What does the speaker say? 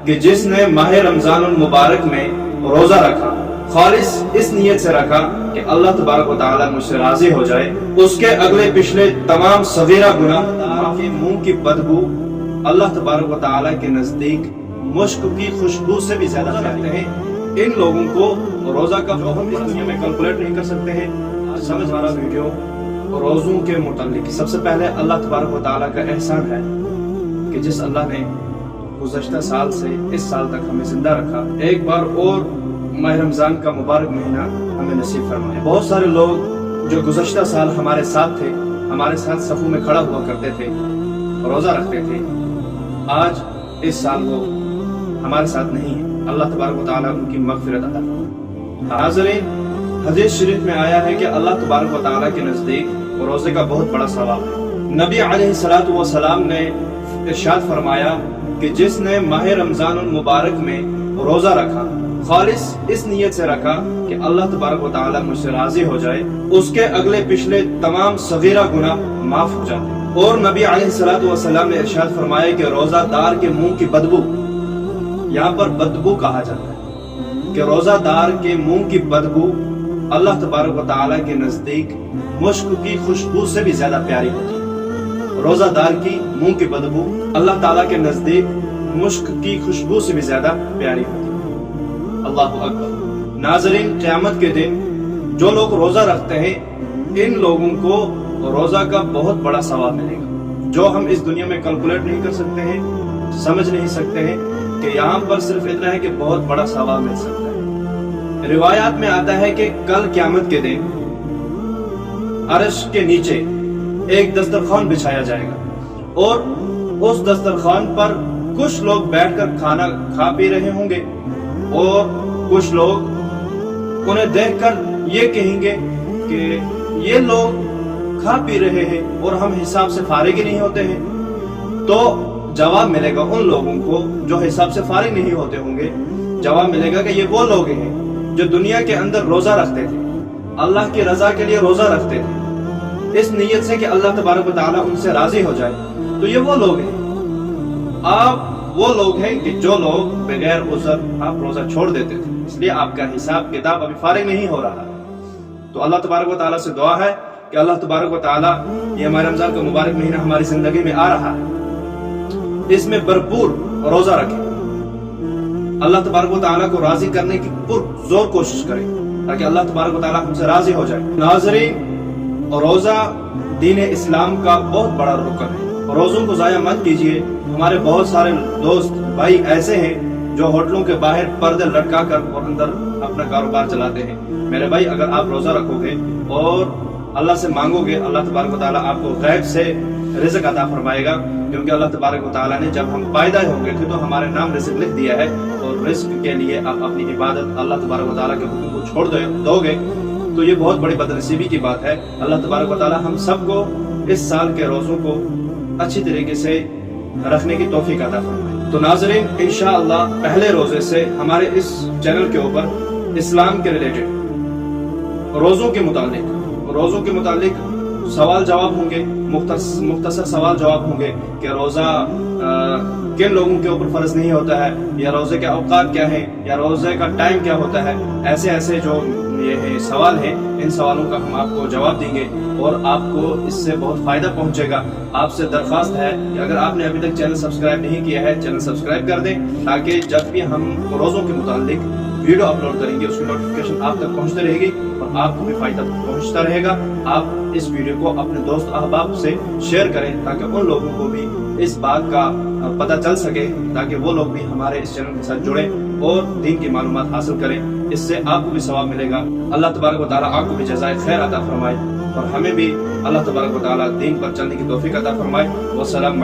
کہ जिसने माह रमजान मुबारक में रोजा रखा, खालिस इस नीयत से रखा कि अल्लाह तबारक व तआला मुझसे राजी हो जाए, उसके अगले पिछले तमाम सगीरा गुनाह के मुंह की बदबू अल्लाह तबारक व तआला के नजदीक मुश्क की खुशबू से भी ज्यादा रहते हैं। इन लोगों को रोजा का हम इस दुनिया में कैलकुलेट नहीं कर सकते हैं। समझ वाला वीडियो रोजों के मुतालिक। सबसे पहले अल्लाह तबारक व तआला का एहसान है कि जिस अल्लाह ने गुज़श्ता साल से इस साल तक हमें जिंदा रखा, एक बार और माह रमजान का मुबारक महीना हमें नसीब फरमाया। बहुत सारे लोग जो गुज़श्ता साल हमारे साथ थे, हमारे साथ सफू में खड़ा हुआ करते थे, रोजा रखते थे, आज इस साल वो हमारे साथ नहीं है। अल्लाह तबारक व तआला उनकी मग़फ़िरत अता फरमाए। हाज़रीन, हदीस शरीफ में आया है कि अल्लाह तबारक व तआला के नज़दीक रोजे का बहुत बड़ा सवाब है। नबी अलैहिस्सलातु व सलाम ने इरशाद फरमाया कि जिसने माह रमजान मुबारक में रोजा रखा, खालिस इस नीयत से रखा कि अल्लाह तबारक व तआला मुझसे राजी हो जाए, उसके अगले पिछले तमाम सगीरा गुनाह माफ हो जाते हैं। और नबी अलैहिस्सलातु व सलाम ने इरशाद फरमाया कि रोजादार के मुंह की बदबू, यहाँ पर बदबू कहा जाता है कि रोजादार के मुंह की बदबू अल्लाह तबारक व तआला के नजदीक मुश्क की खुशबू से भी ज्यादा प्यारी होती है। रोजादार की मुंह की बदबू अल्लाह ताला के नजदीक मुश्क की खुशबू से भी ज्यादा प्यारी होती है। अल्लाहु अकबर। नाज़रीन, क़यामत के दिन जो लोग रोजा रखते हैं, इन लोगों को रोजा का बहुत बड़ा सवाब मिलेगा, जो हम इस दुनिया में कैलकुलेट नहीं कर सकते हैं, समझ नहीं सकते हैं कि यहाँ पर सिर्फ इतना है कि बहुत बड़ा सवाब मिल सकता है। रिवायात में आता है कि कल क़यामत के दिन अर्श के नीचे एक दस्तरखान बिछाया जाएगा और उस दस्तरखान पर कुछ लोग बैठकर खाना खा पी रहे होंगे और कुछ लोग उन्हें देखकर ये कहेंगे कि ये लोग खा पी रहे हैं और हम हिसाब से फारिग ही नहीं होते हैं। तो जवाब मिलेगा उन लोगों को जो हिसाब से फारिग नहीं होते होंगे, जवाब मिलेगा कि ये वो लोग हैं जो दुनिया के अंदर रोजा रखते थे, अल्लाह की रजा के लिए रोजा रखते थे इस नीयत से कि अल्लाह तबारक व तआला उनसे राजी हो जाए। तो ये वो लोग हैं। आप वो लोग हैं कि जो लोग बगैर उज़र आप रोजा छोड़ देते थे, इसलिए आपका हिसाब किताब अभी फारिग नहीं हो रहा। तो अल्लाह तबारक व तआला से दुआ है कि अल्लाह तबारक व तआला ये माह रमजान का मुबारक महीना हमारी जिंदगी में आ रहा है, इसमें भरपूर रोजा रखें, अल्लाह तबारक व तआला को राजी करने की पुरजोर कोशिश करें ताकि अल्लाह तबारक व तआला हमसे राजी हो जाए। नाज़रीन, रोजा दीन इस्लाम का बहुत बड़ा रुकन है। रोजों को जाया मत कीजिए। हमारे बहुत सारे दोस्त भाई ऐसे हैं जो होटलों के बाहर पर्दे लटका कर और अंदर अपना कारोबार चलाते हैं। मेरे भाई, अगर आप रोजा रखोगे और अल्लाह से मांगोगे, अल्लाह तबारक व तआला आपको गैब से रिज़्क अता फरमाएगा, क्योंकि अल्लाह तबारक व तआला ने जब हम पैदा होंगे थे तो हमारे नाम रिज़्क लिख दिया है। और रिज़्क के लिए आप अपनी इबादत अल्लाह तबारक व तआला के हुक्म को छोड़ दोगे तो ये बहुत बड़ी बदनसीबी की बात है। अल्लाह तबारक व तआला हम सबको इस साल के रोज़ों को अच्छी तरीके से रखने की तौफीक अता फरमाए। तो नाज़रीन, इंशाअल्लाह पहले रोजे से हमारे इस चैनल के ऊपर इस्लाम के रिलेटेड रोज़ों के मुतालिक सवाल जवाब होंगे, मुख्तसर सवाल जवाब होंगे कि रोज़ा किन लोगों के ऊपर फर्ज नहीं होता है, या रोजे के औकात क्या है, या रोजे का टाइम क्या होता है। ऐसे जो ये सवाल हैं, इन सवालों का हम आपको जवाब देंगे और आपको इससे बहुत फायदा पहुंचेगा। आपसे दरख्वास्त है कि अगर आपने अभी तक चैनल सब्सक्राइब नहीं किया है, चैनल सब्सक्राइब कर दें ताकि जब भी हम रोज़ों के मुतालिक वीडियो अपलोड करेंगे उसकी नोटिफिकेशन आप तक पहुंचती रहेगी और आपको भी फायदा पहुंचता रहेगा। आप इस वीडियो को अपने दोस्त अहबाब से शेयर करें ताकि उन लोगों को भी इस बात का पता चल सके, ताकि वो लोग भी हमारे इस चैनल के साथ जुड़े और दीन की मालूमात हासिल करें। इससे आपको भी सवाब मिलेगा। अल्लाह तबारक व तआला आपको भी जज़ाए खैर अता फरमाए और हमें भी अल्लाह तबारक व तआला दीन पर चलने की तौफीक अता फरमाए। वस्सलाम।